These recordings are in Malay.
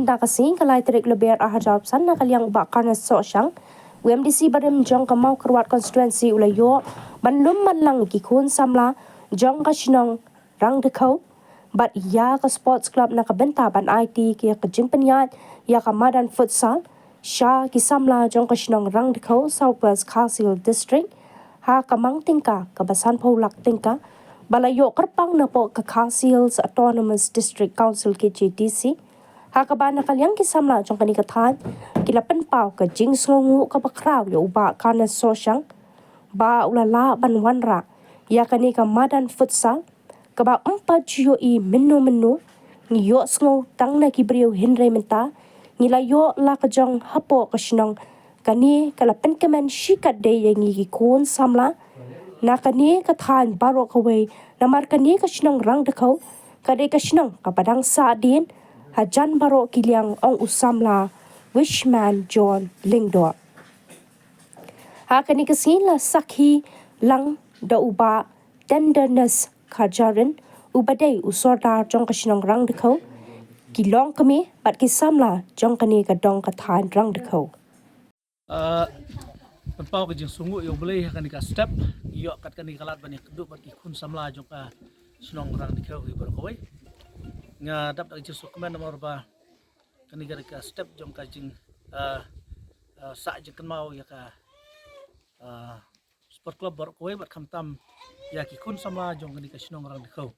benda kasing kalai terik lebih ahajab sana kaliang bakar so syang UMDC badem jong kamau kerwat konstituensi ulayo banlum manlang kikun samla jong kasinong rang dekau bat ya ka sports club na kabenta ban IT kia kejing penyat ya ka madan futsal sha ki samla jong kasinong rang dekau Southwest Council District ha kamang tingka kabasan paulak tingka balayo kerpang na po ka Council's Autonomous District Council KJDC ha kabana kalyang kisamla jong kanikatan kilapan pau ka jing songu ka bakraw ya uba kana sosyang ba ulala banwanra ya kanika madan futsal ka ba juyo i menu ngiyo sngo tang na kibriyo hinre menta nilayo la ka jong hapo ka sinong kani kalapan kemen shikat de yang ngi kun samla na kani kathan baro kawai namar kani ka sinong rang dekau kade ka sinong ka padang sa din hajan baro kiliang ong usamla Wishman John Lingdor. Hakani kasila sakhi lang da uba tenderness kajaran ubadai usorda jong kasinong rang dekau kilong kami bat kisamla jong kani kadong kathan rang dekau. Pau ke jing sungu yo boleh kani ka step yo kat kani kalat bani kedu bat ki kun samla jong ka sinong rang dekau hi berkawai nga dap dak jing sukumen nomor ba kani ka step jong ka jing sa jing kan mau ya ka sport club berkawai bat kamtam ya ki kun samla jong kani ka sinong rang dekau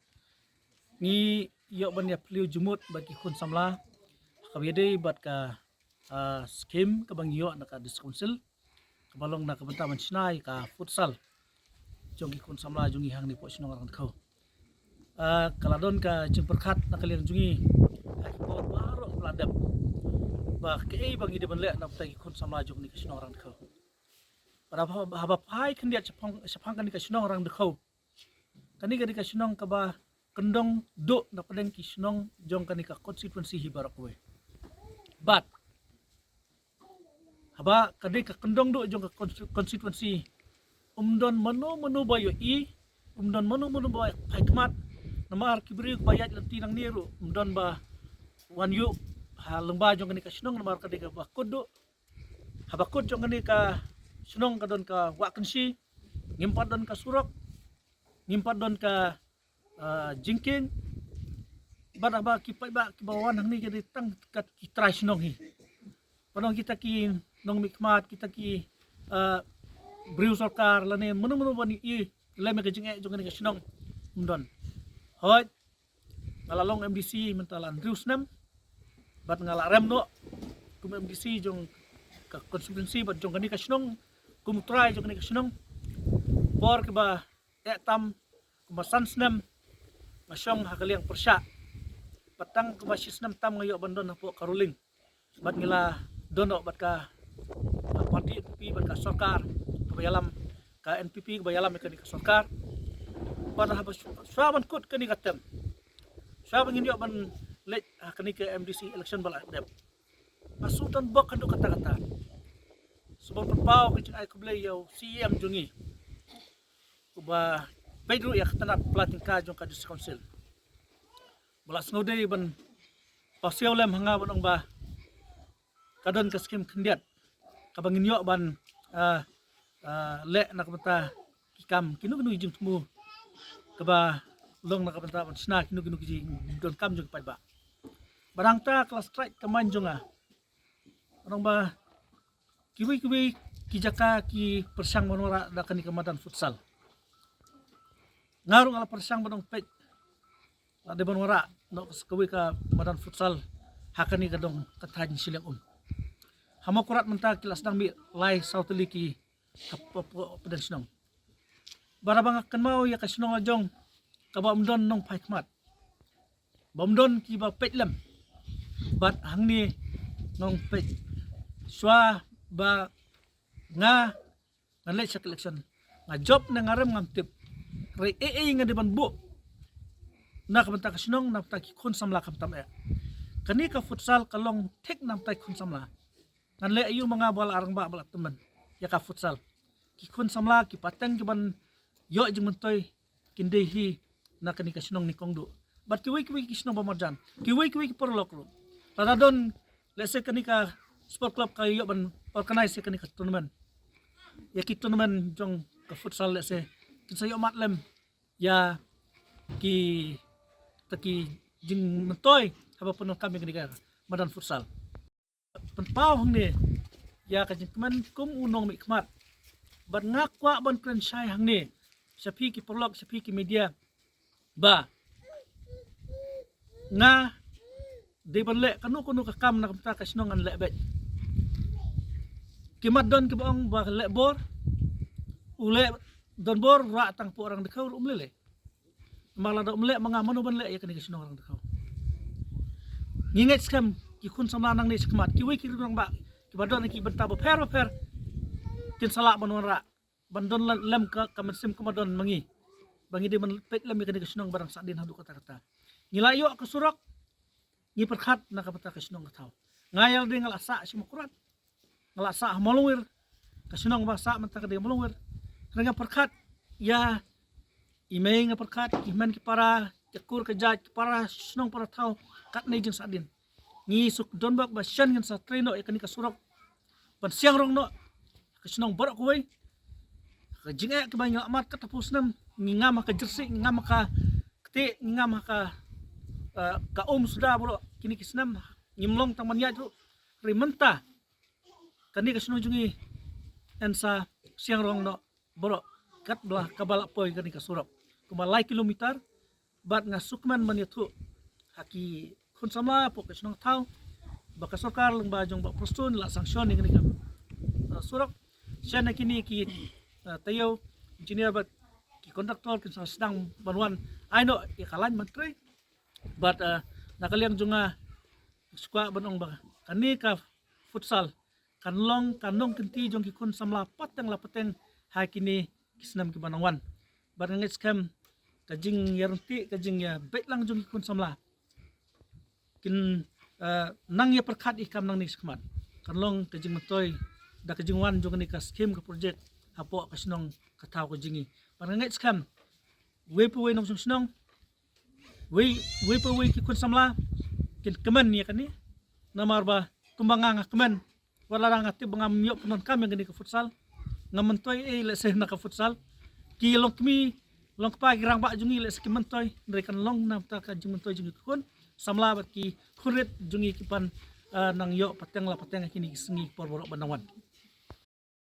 ni yo ban ya pliu jumut bat ki kun samla kabede bat ka skim ka bang yo na ka diskonsil kabalong na kabenta man sinai ka futsal jong ki kun samla jong hang ni po sinong rang dekau kaladon ka jing perkat na kalian jungi ko baro peladap ba ke bang ide banle na ptai kun samla jong ni ka sinong rang dekau para haba pai kendia sepang kan ni ka sinong rang dekau kani ka sinong ka ba kendong do na padang ki sinong jong kani ka constituency hi barakwe but haba kadi ka kendong do jong ka constituency umdon manu bayo i umdon manu bayo hikmat namar kibri bayat lati nang niru umdon ba wanyu ha lengba jong kani ka sinong namar kadi ka bakod do haba kod jong kani ka sinong ka don ka wakensi ngimpat don ka surok ngimpat don ka jingking bada ba kipai ba kibawan hang ni jadi tang kat kitrai sinong hi panong kita ki nong mikmat kita ki briu sarkar lane menu bani i leme ke jinge jong ni sinong umdon hoi ngalalong MDC mentalan riusnem bat ngala rem no kum MDC jong ka konstituensi bat jong ni ka sinong kum try jong ni ka sinong bor ke ba etam kumasan snem masyong hakaliang persya patang kumasisnem tam ngayo bandon po karuling bat ngila dono bat ka parti NPP bat ka sarkar kabayalam ka NPP kabayalam ka ni ka sarkar pada habas saban kut kani katem saban nginyo ban late kani ka MDC election bala dep asutan bok kando kata-kata subang terpau ke ay kublay yaw CM jungi kuba Pedro ya ketanat pelating ka jong ka district council balas ngode ban pasiaw lem hanga ban ba kadon ka skim kendiat kabangin yo ban le na kabata kikam kinu jing temu kaba long na kabata ban sna kinu ki don kam jong pai ba barang ta kelas strike kaman jonga orang ba kiwi kijaka ki persang manora da kani kamadan futsal ngarung ala persang badong pej la de banwara no kawi ka madan futsal hakani kadong kathan silang hamakurat menta kilas dang bi lai sauteliki padan sinong barabang akan mau ya kasinong ajong kaba umdon nong paikmat bomdon ki ba pejlam bat hangni nong pej swa ba nga ngalay sa election nga job na ngarem ngamtip ray nga di bu na kabanta kasinong na taki kun samla kamtam kani ka futsal kalong tek nam tay kun samla nganle ayu mga bal arang ba balat teman ya ka futsal ki kun samla ki pateng ki ban yo jing mentoy kindehi na kani kasinong ni kongdo bat kiwi kisinong pamarjan kiwi ki porlok lo Taradon let's say kanika sport club kayo ban organize kanika tournament. Ya ki tournament jong ka futsal let's say kinsayo matlem ya ki taki jing mentoy haba punon kami kanika madan futsal. Penpau hang ni ya ka jing keman kum unong mi kmat. Ban ngakwa ban franchise hang ni sapi ki prolog sapi ki media ba nga di ban le kanu ka kam na kamta ka sinong an le bet kimat don ke bang ba le bor ule don bor ra tang po orang dekau le mala do le manga manu ban le ya kani ka sinong orang dekau nginget skam ki kun sama nang ni skmat ki wi ki rang ba ki badon ki benta ba per tin sala ban ra bandon lem ka kamesim kumadon mangi bangi di man pet lem kani ka sinong barang sadin hadu kata ngilayo ka surak ni perkhat na kapata kasinong katao ngayal de ngalasa si makurat ngalasa malungir kasinong basa manta ka de malungir nga perkhat ya imay nga perkhat iman ki para yakur ka jaj para sinong para tao kat na jing sadin ni suk don bak ba syan ngin sa treno e kani ka surak pan siang rong no kasinong borok kuway ka jinga ki ba amat ka tapos nam ngama ka jersey ngama ka kti ngama ka sudah bro kini kisnam ngimlong tang manya tu rimenta kani kasno jungi ensa siang rong no bro kat blah kabala poi kani kasurap kumalai kilometer bat nga sukman manitu haki kun sama po kasno tau baka sokar lang ba jong ba prostun la sanction ni kani surap siya na kini ki tayo engineer bat ki kontraktor kinsa sedang banwan aino ikalan mantri but nakaliang junga squad banong ba kani ka futsal kanong kinti jong kikun samla pateng lapateng hakini kisnam ki banangwan barang scam kajing yarunti kajing ya bet lang jong kikun samla kin nang ya perkhat ikam nang ni skmat kanlong kajing matoy da kajing wan jong ni ka scheme ka project hapo kasinong kataw ko jingi barang scam we po we nong snong we pa we ki kun samla kin kemen ya kani namar ba kumbanga nga kemen wala ra nga ti banga myo punon kami ngani ka futsal ngamantoy le se na ka futsal ki long kmi long pa girang ba jungi le se kimantoy ndre kan long na ta ka jumantoy jungi kun samla bat ki kurit jungi ki pan nang yo pateng la pateng kini singi por borok bandawan